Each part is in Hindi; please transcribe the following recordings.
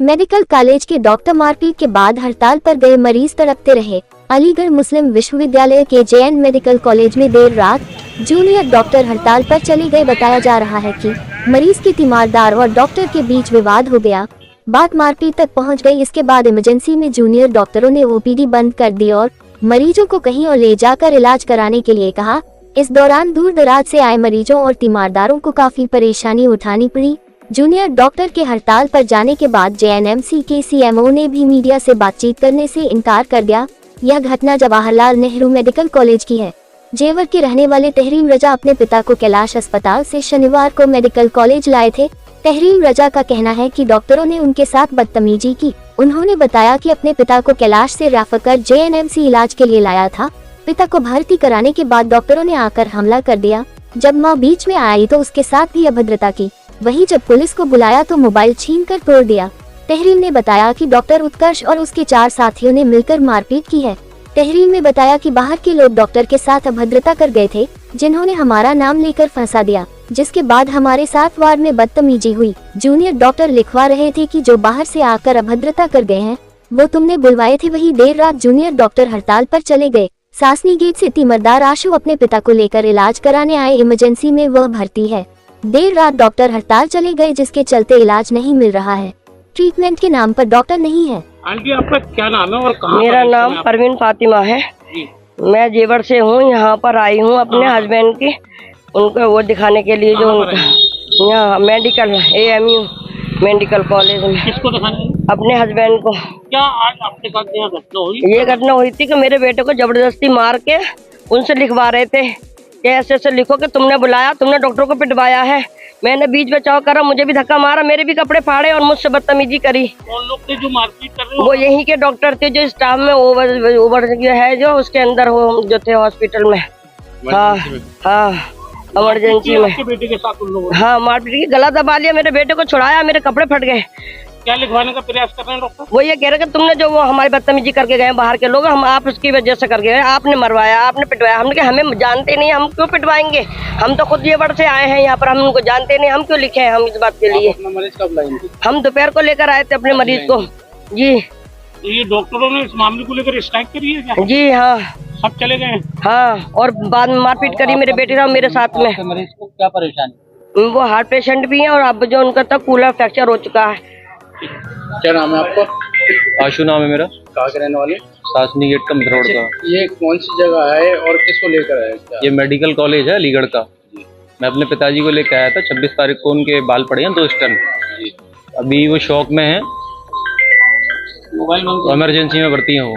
मेडिकल कॉलेज के डॉक्टर मारपीट के बाद हड़ताल पर गए मरीज तड़पते रहे। अलीगढ़ मुस्लिम विश्वविद्यालय के जेएन मेडिकल कॉलेज में देर रात जूनियर डॉक्टर हड़ताल पर चले गए। बताया जा रहा है कि मरीज के तीमारदार और डॉक्टर के बीच विवाद हो गया, बात मारपीट तक पहुंच गई। इसके बाद इमरजेंसी में जूनियर डॉक्टरों ने ओपीडी बंद कर दी और मरीजों को कहीं और ले जाकर इलाज कराने के लिए कहा। इस दौरान दूर दराज से आए मरीजों और तीमारदारों को काफी परेशानी उठानी पड़ी। जूनियर डॉक्टर के हड़ताल पर जाने के बाद जेएनएमसी के सीएमओ ने भी मीडिया से बातचीत करने से इनकार कर दिया। यह घटना जवाहरलाल नेहरू मेडिकल कॉलेज की है। जेवर के रहने वाले तहरीम रजा अपने पिता को कैलाश अस्पताल से शनिवार को मेडिकल कॉलेज लाए थे। तहरीम रजा का कहना है कि डॉक्टरों ने उनके साथ बदतमीजी की। उन्होंने बताया कि अपने पिता को कैलाश से रेफर कर जेएनएमसी इलाज के लिए लाया था। पिता को भर्ती कराने के बाद डॉक्टरों ने आकर हमला कर दिया। जब मां बीच में आई तो उसके साथ भी अभद्रता की। वहीं जब पुलिस को बुलाया तो मोबाइल छीनकर तोड़ दिया। तहरीम ने बताया कि डॉक्टर उत्कर्ष और उसके 4 साथियों ने मिलकर मारपीट की है। तहरीम ने बताया कि बाहर के लोग डॉक्टर के साथ अभद्रता कर गए थे, जिन्होंने हमारा नाम लेकर फंसा दिया, जिसके बाद हमारे साथ वार्ड में बदतमीजी हुई। जूनियर डॉक्टर लिखवा रहे थे कि जो बाहर से आकर अभद्रता कर गए हैं वो तुमने बुलवाए थे। वही देर रात जूनियर डॉक्टर हड़ताल पर चले गए। सासनी गेट से तीमारदार आशु अपने पिता को लेकर इलाज कराने आए। इमरजेंसी में वह भर्ती है। देर रात डॉक्टर हड़ताल चले गए, जिसके चलते इलाज नहीं मिल रहा है। ट्रीटमेंट के नाम पर डॉक्टर नहीं है। आंटी आपका क्या नाम है और कहाँ? मेरा नाम परवीन फातिमा है। मैं जेवर से हूँ। यहाँ पर आई हूँ अपने हस्बैंड की उनको वो दिखाने के लिए, जो उनका यहाँ मेडिकल AMU मेडिकल कॉलेज में। किसको दिखाने? अपने हस्बैंड को। क्या आज आपके साथ यहाँ घटना हुई? ये घटना हुई थी कि मेरे बेटे को जबरदस्ती मार के उनसे लिखवा रहे थे कि ऐसे ऐसे लिखो कि तुमने बुलाया, तुमने डॉक्टर को पिटवाया है। मैंने बीच बचाव करा, मुझे भी धक्का मारा, मेरे भी कपड़े फाड़े और मुझसे बदतमीजी करी। कौन लोग थे जो मारपीट कर रहे हो? वो यहीं के डॉक्टर थे जो स्टाफ में ओवर है, जो उसके अंदर हो जो थे हॉस्पिटल में। हाँ हाँ, इमरजेंसी में। आपके बेटे के साथ उन लोगों ने? हाँ, मारपीट की, गला दबा लिया, मेरे बेटे को छुड़ाया, मेरे कपड़े फट गए। क्या लिखवाने का प्रयास कर रहे हैं डॉक्टर? वो ये कह रहे कि तुमने जो वो हमारी बदतमीजी करके गए बाहर के लोग, हम आप उसकी वजह से करके गए, आपने मरवाया, आपने पिटवाया। हमने कहा हमें जानते नहीं, हम क्यों पिटवाएंगे? हम तो खुद ये वर्ड से आए हैं यहाँ पर, हम उनको जानते नहीं, हम क्यों लिखे हैं हम इस बात के लिए? अपना मरीज कब लाएंगे? हम दोपहर को लेकर आए थे अपने मरीज को। जी। तो ये डॉक्टरों ने इस मामले को लेकर स्ट्राइक करी है क्या? जी हाँ। सब चले गए? हाँ, और बाद में मारपीट करी मेरे बेटे और मेरे साथ में। मरीज को क्या परेशानी? वो हार्ट पेशेंट भी है और अब जो उनका तक कूलर फ्रैक्चर हो चुका है। क्या नाम है आपका? आशु नाम है मेरा। कहाँ के रहने वाले? सासनी गेट का रोड का। ये कौन सी जगह है और किसको लेकर आए? ये मेडिकल कॉलेज है अलीगढ़ का। मैं अपने पिताजी को लेकर आया था। 26 तारीख को उनके बाल पड़े हैं 2 स्टन। अभी वो शॉक में है, इमरजेंसी में भर्ती है वो।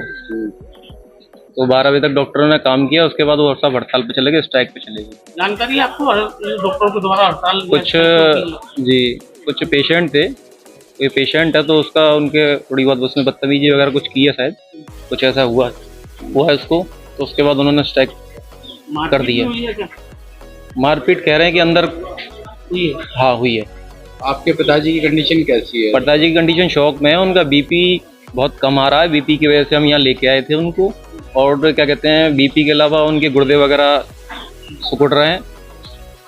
तो 12 बजे तक डॉक्टरों ने काम किया, उसके बाद वो सब हड़ताल पे चले गए, स्ट्राइक पे चले गए। जानकारी आपको डॉक्टरों के द्वारा हड़ताल? कुछ पेशेंट थे, कोई पेशेंट है तो उसका उनके थोड़ी बहुत उसने बदतमीजी वगैरह कुछ की है, शायद कुछ ऐसा हुआ है उसको। तो उसके बाद उन्होंने स्ट्राइक कर दिया। मारपीट कह रहे हैं कि अंदर हुई है। हाँ हुई है। आपके पिताजी की कंडीशन कैसी है? पिताजी की कंडीशन शॉक में है, उनका बीपी बहुत कम आ रहा है। बीपी की वजह से हम यहाँ लेके आए थे उनको। और क्या कहते हैं, बीपी के अलावा उनके गुर्दे वगैरह सिकुड़ रहे हैं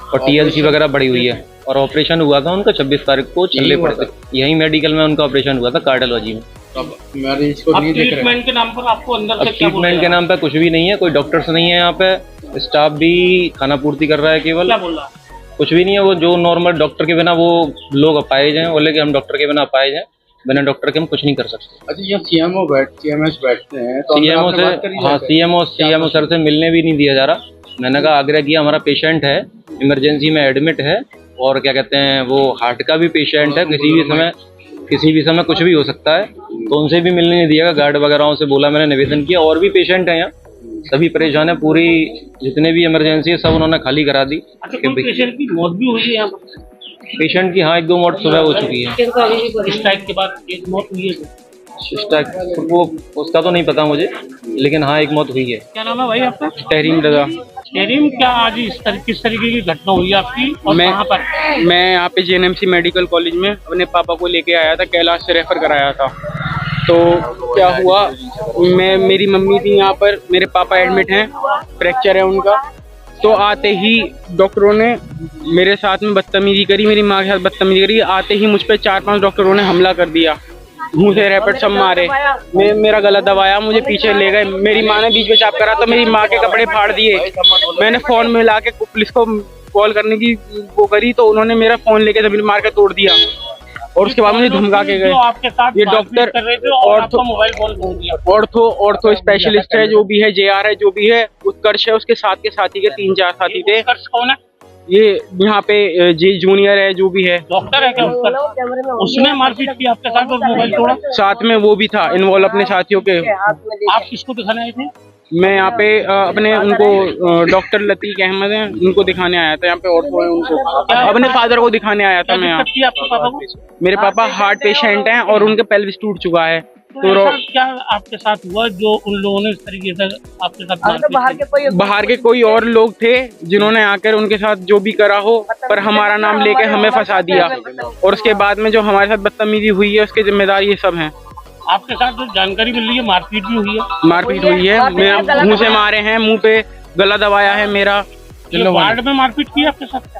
और TLC वगैरह बढ़ी हुई है। और ऑपरेशन हुआ था उनका 26 तारीख को छल्ले पड़ते, यही मेडिकल में उनका ऑपरेशन हुआ था, कार्डियोलॉजी में। ट्रीटमेंट के नाम पर आपको अंदर से क्या? ट्रीटमेंट के नाम पे कुछ भी नहीं है, कोई डॉक्टर्स नहीं है यहाँ पे। स्टाफ भी खाना पूर्ति कर रहा है केवल। क्या बोल रहा है? कुछ भी नहीं है। वो जो नॉर्मल डॉक्टर के बिना वो लोग अपाहिज हैं, बोले कि हम डॉक्टर के बिना अपाहिज हैं, बिना डॉक्टर के हम कुछ नहीं कर सकते। अच्छा, ये CMS बैठते हैं तो CMO से, हाँ CMO सर से मिलने भी नहीं दिया जा रहा। मैंने कहा, आग्रह किया, हमारा पेशेंट है, इमरजेंसी में एडमिट है और क्या कहते हैं वो हार्ट का भी पेशेंट है, किसी भी समय कुछ भी हो सकता है। तो उनसे भी मिलने नहीं दिया। गार्ड वगैरह से बोला, मैंने निवेदन किया। और भी पेशेंट हैं यहाँ, सभी परेशान है। पूरी जितने भी इमरजेंसी है सब उन्होंने खाली करा दी। अच्छा, पेशेंट की मौत भी हुई है यहाँ पर? पेशेंट की हाँ 1-2 मौत सुबह हो चुकी है। स्ट्राइक के बाद एक मौत हुई है? स्ट्राइक वो उसका तो नहीं पता मुझे, लेकिन हाँ 1 मौत हुई है। क्या नाम है भाई आपका? तहरीम रजा। तहरीम, क्या आज किस तरीके की घटना हुई आपकी और कहाँ पर? मैं यहाँ पे जेएनएमसी मेडिकल कॉलेज में अपने पापा को लेके आया था, कैलाश से रेफर कराया था। तो क्या हुआ, मेरी मम्मी थी यहाँ पर, मेरे पापा एडमिट हैं, फ्रैक्चर है उनका। तो आते ही डॉक्टरों ने मेरे साथ में बदतमीजी करी, मेरी माँ के साथ बदतमीजी करी। आते ही मुझ पर 4-5 डॉक्टरों ने हमला कर दिया। मुंह से रैपेट सब मारे, मेरा गला दबाया, मुझे पीछे ले गए। मेरी माँ ने बीच में चाप करा तो मेरी माँ के कपड़े फाड़ दिए। मैंने फोन में ला के पुलिस को कॉल करने की वो करी तो उन्होंने मेरा फोन लेके जमीन मार के तोड़ दिया और उसके बाद मुझे धमका के गए। आपके साथ ये डॉक्टर कर रहे थे और आपका मोबाइल फोन तोड़ दिया। ऑर्थो स्पेशलिस्ट है, जो भी है, JR है, जो भी है, उत्कर्ष है, उसके साथ के साथी के 3-4 साथी थे। उत्कर्ष कौन है? ये यहाँ पे जी जूनियर है, जो भी है। डॉक्टर है क्या उत्कर्ष? उसने मारपीट की आपके साथ और मोबाइल तोड़ा? साथ में वो भी था इन्वॉल्व अपने साथियों के। आप किसको दिखाने आए थे? मैं यहाँ पे अपने उनको डॉक्टर लतीक अहमद हैं, उनको दिखाने आया था। यहाँ पे ऑर्थो है, उनको अपने फादर को दिखाने आया था मैं यहाँ। दिक्कत थी आपके पापा को? मेरे पापा हार्ट पेशेंट हैं और उनके पेल्विस टूट चुका है। तो ऐसा क्या आपके साथ हुआ जो उन लोगों ने इस तरीके से आपके साथ मारपीट? बाहर के कोई और लोग थे जिन्होंने आकर उनके साथ जो भी करा हो, पर हमारा नाम लेके हमें फंसा दिया और उसके बाद में जो हमारे साथ बदतमीजी हुई है उसके जिम्मेदार ये सब हैं। आपके साथ जो जानकारी मिल रही है मारपीट भी हुई है? मारपीट हुई है, मेरा मुंह से मारे हैं, मुंह पे गला दबाया है मेरा। वार्ड में मारपीट की है आपके साथ?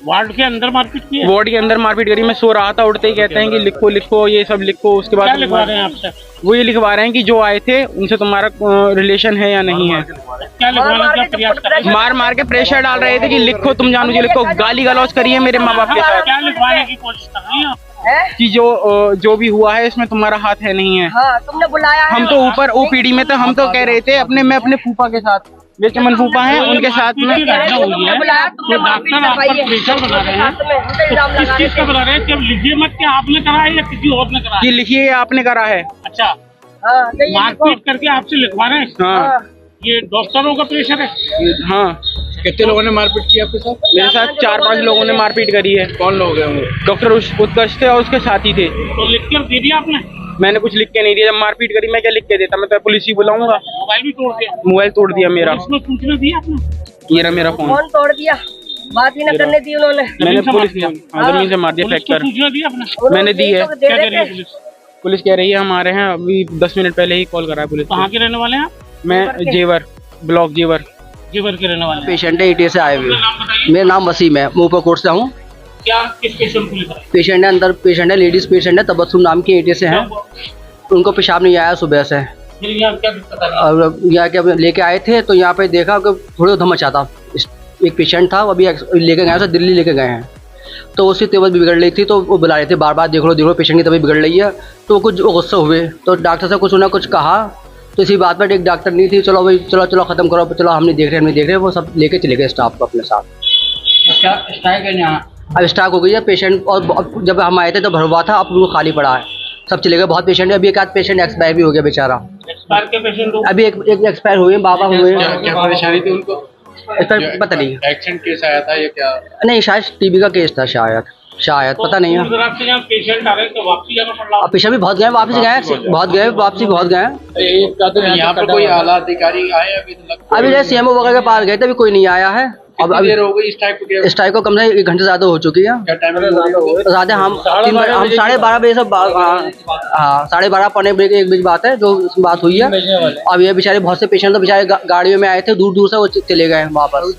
वार्ड के अंदर मारपीट की है? वार्ड के अंदर मारपीट करी। मैं सो रहा था, उठते ही कहते हैं कि लिखो लिखो ये सब लिखो। उसके बाद क्या लिखवा रहे हैं आपसे? वो ये लिखवा रहे हैं कि जो आए थे उनसे तुम्हारा रिलेशन है या नहीं है। क्या लिखवाने का प्रयास कर रहे हैं? मार मार के प्रेशर डाल रहे थे कि लिखो, तुम जानू जी लिखो। गाली गलौज करी है मेरे माँ बाप के साथ क्या लिखवाने की कोशिश कर रही हैं आप? कि जो भी हुआ है इसमें तुम्हारा हाथ है नहीं है। हाँ, तुमने बुलाया है। हम तो ऊपर OPD में तो हम तो कह रहे थे मैं अपने फूफा के साथ, जो चमन फूफा है उनके साथ में। हुई है तो डॉक्टर आप पर प्रेशर बना रहे हैं? किस चीज का बना रहे हैं? कि अब लिखिए मत कि आपने करा है या किसी और ने करा है? ये लिखिए आपने करा है। अच्छा, मारपीट करके आपसे लिखवा रहे हैं? हाँ ये डॉक्टरों का प्रेशर है? हाँ। कितने लोगों ने मारपीट की आपके साथ? मेरे साथ 4-5 लोगों ने मारपीट करी है। कौन लोग हैं वो? डॉक्टर उत्कर्ष थे और उसके साथी थे। तो लिख कर दे दिया आपने? मैंने कुछ लिख के नहीं दिया। जब मारपीट करी मैं क्या लिख के देता? मैं तो पुलिस ही बुलाऊंगा। मोबाइल भी तोड़ दिया? मोबाइल तोड़ दिया मेरा। इसमें सूचना दी आपने? ये रहा मेरा फोन। फोन तोड़ दिया, बात ही न करने दी उन्होंने। मैंने से पुलिस मार दिया? जमीन से मार दिया, पुलिस को फ्रैक्चर। सूचना दी आपने? मैंने दी है। क्या कह रही है पुलिस? पुलिस कह रही है हम आ रहे हैं, अभी 10 मिनट पहले ही कॉल करा है पुलिस। कहाँ के रहने वाले हैं आप? मैं जेवर, ब्लॉक जेवर जेवर के रहने वाले हैं। पेशेंट है ETA से आए हुए। अपना नाम बताइए। मेरा नाम वसीम है, मुंह पर कोर्ट से हूँ। क्या किस पेशेंट को लिखा है? पेशेंट है अंदर, पेशेंट है लेडीज पेशेंट है, तबस्सुम नाम की ETA से है। उनको पेशाब नहीं आया सुबह से फिर यहाँ क्या दिक्कत आ रही है? और यहाँ के लेके आए थे तो यहाँ पे देखा कि थोड़ी धम मचा था। एक पेशेंट था, वो अभी लेके गए, उसे दिल्ली लेके गए हैं। तो उसकी तबीयत बिगड़ रही थी तो वो बुला रहे थे बार बार, देख लो पेशेंट की तबीयत बिगड़ रही है। तो कुछ गुस्सा हुए तो डॉक्टर से कुछ उन्होंने कुछ कहा, तो इसी बात पर एक डॉक्टर नहीं थी, चलो भाई चलो ख़त्म करो, चलो हम नहीं देख रहे, वो सब लेके चले गए स्टाफ को अपने साथ। क्या स्ट्राइक है यहाँ? अब स्टाक हो गई है पेशेंट, और जब हम आए थे तो भरवा था, अब उनको खाली पड़ा है, सब चले गए। बहुत पेशेंट है, अभी एक आध पेशेंट एक्सपायर भी हो गया बेचारा। एक्सपायर के पेशेंट लोग? अभी एक एक्सपायर हुए, बाबा हुए। क्या परेशानी थी उनको? एक्सपायर पता नहीं, एक्सीडेंट केस आया था या क्या? नहीं शायद TB का केस था, शायद पता नहीं है। से यहाँ पेशेंट आ रहे तो वापसी जाना पड़ रहा? अब पेशेंट भी बहुत गए, वापस गए, वापसी बहुत गए। यहाँ पर कोई आला अधिकारी आए अभी जैसे CMO वगैरह के पास गए थे, अभी कोई नहीं आया है। अब अभी हो गई इस टाइप को कम से 1 घंटे ज़्यादा हो चुकी है। ज़्यादा हम 12:30 बजे सब, हाँ 12:30 पौने 1 बजे बात है जो बात हुई है। अब ये बेचारे बहुत से पेशेंट तो बेचारे गाड़ियों में आए थे, दूर दूर से वो चले गए वापस।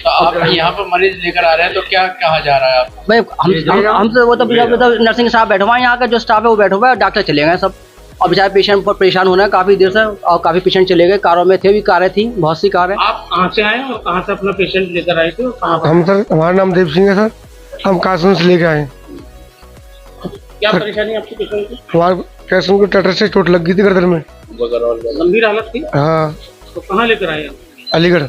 आप यहाँ पर मरीज लेकर आ रहे हैं तो क्या कहा जा रहा है आपको? भाई हम तो वो तो नर्सिंग स्टाफ बैठा हुआ है, यहाँ का जो स्टाफ है वो बैठा हुआ है, डॉक्टर चले गए सब। और बेचारे पेशेंट पर परेशान होना है काफ़ी देर से, और काफ़ी पेशेंट चले गए, कारों में थे, भी कारें थी, बहुत सी कारें। आप कहाँ से आए और कहाँ से अपना पेशेंट लेकर आए थे और कहाँ पर? हम सर, हमारा नाम देव सिंह है सर, हम कासुन से लेके आए। क्या परेशानी आपकी पेशेंट की? हमारे कासुन को ट्रैक्टर से चोट लग गई थी गर्दन में। गंभीर हालत थी? हाँ। तो कहाँ लेकर आए? अलीगढ़,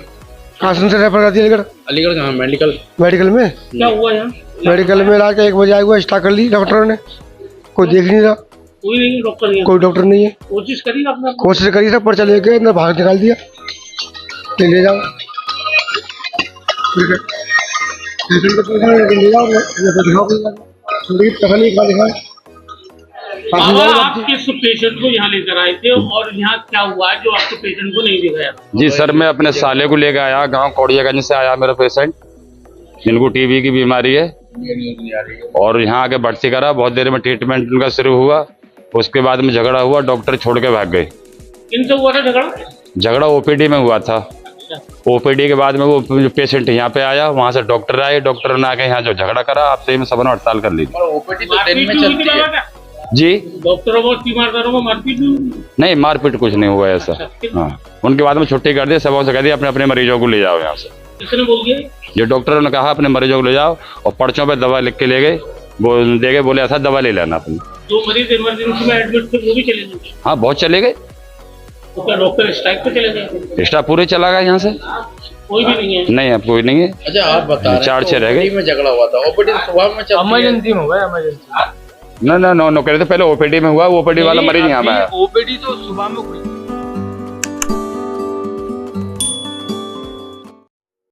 कासुन से रेफर कर दिया अलीगढ़। अलीगढ़ कहाँ? मेडिकल में। क्या हुआ यहाँ? मेडिकल में ला के 1 बजे आया हुआ, स्टार्ट कर ली डॉक्टरों ने, कोई देख नहीं रहा, कोई नहीं, डॉक्टर नहीं है? कोई डॉक्टर नहीं है। कोशिश करी आपने? कोशिश करी सब, पर्चा लेके अंदर बाहर निकाल दिया, ले जाओ आप किस पेशेंट को यहाँ लेकर आए थे और यहाँ क्या हुआ जो आपके पेशेंट को नहीं दिखाया? जी सर, मैं अपने साले को लेकर आया, गांव कौड़ियागंज से आया मेरा पेशेंट, जिनको TB की बीमारी है, और यहाँ आके भर्ती करा। बहुत देर में ट्रीटमेंट उनका शुरू हुआ, उसके बाद में झगड़ा हुआ, डॉक्टर छोड़ के भाग गए। किनसे हुआ था झगड़ा? झगड़ा OPD में हुआ था। OPD के बाद में वो जो पेशेंट यहाँ पे आया, वहाँ से डॉक्टर आए, डॉक्टर ने आके यहाँ जो झगड़ा करा, आपसे में सबने हड़ताल कर ली। OPD तो दिन में चलती है। जी डॉक्टरों को तीमारदारों को मारपीट भी हुई? नहीं, मारपीट कुछ नहीं हुआ ऐसा। हाँ, उनके बाद में छुट्टी कर दी, सबों से कह दिया अपने अपने मरीजों को ले जाओ यहाँ से। किसने बोल दिया? जो डॉक्टरों ने कहा अपने मरीजों को ले जाओ, और पर्चों पे दवा लिख के ले गए, वो दे गए, बोले ऐसा दवा ले लेना अपनी। जो मरीज इमरजेंसी में एडमिट थे वो भी चले गए? हाँ, बहुत चले गए। तो क्या डॉक्टर स्ट्राइक पे चले गए? स्टाफ पूरे चला गया यहाँ से, कोई भी नहीं है? नहीं, अब कोई नहीं है। अच्छा, आप बता रहे हैं 4-6 रह गए। में झगड़ा हुआ था, ओपीडी सुबह में इमरजेंसी में हुआ, इमरजेंसी। ना कह रहे थे पहले ओपीडी में हुआ, ओपीडी वाला मरीज यहाँ पे आया। ओपीडी तो सुबह में कुछ